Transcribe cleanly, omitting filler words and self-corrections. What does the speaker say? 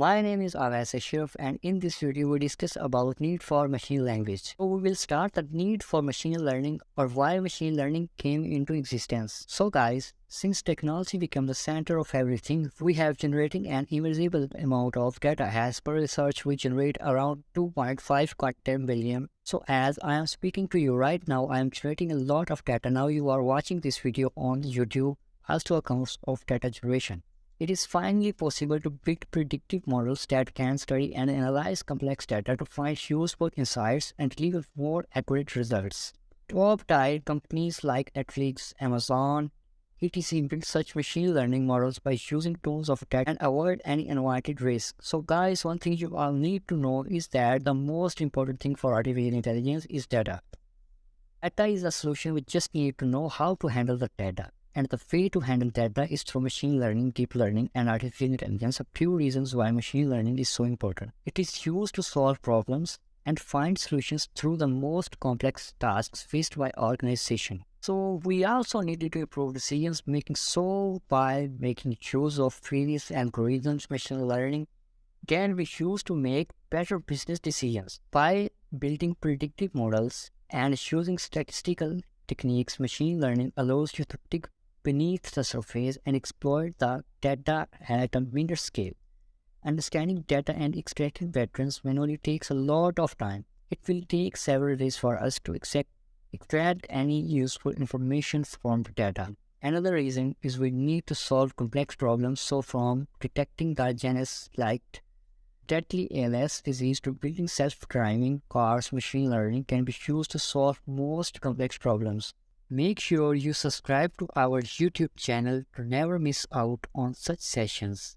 My name is Avas Ashraf, and in this video we discuss about need for machine language. So we will start the need for machine learning or why machine learning came into existence. So guys, since technology became the center of everything, we have generating an immeasurable amount of data. As per research, we generate around 2.5 quantum billion. So as I am speaking to you right now, I am generating a lot of data. Now you are watching this video on YouTube as to accounts of data generation. It is finally possible to build predictive models that can study and analyze complex data to find useful insights and deliver more accurate results. Top-tier companies like Netflix, Amazon, etc. build such machine learning models by using tons of data and avoid any invited risk. So guys, one thing you all need to know is that the most important thing for artificial intelligence is data. Data is a solution. We just need to know how to handle the data. And the way to handle data is through machine learning, deep learning, and artificial intelligence. A few reasons why machine learning is so important. It is used to solve problems and find solutions through the most complex tasks faced by organization. So we also needed to improve decisions making. So by making use of various algorithms, machine learning can be used to make better business decisions. By building predictive models and using statistical techniques, machine learning allows you to dig beneath the surface and exploit the data at a minor scale. Understanding data and extracting patterns manually takes a lot of time. It will take several days for us to extract any useful information from the data. Another reason is we need to solve complex problems, so from detecting the genus like deadly ALS disease to building self-driving cars, machine learning can be used to solve most complex problems. Make sure you subscribe to our YouTube channel to never miss out on such sessions.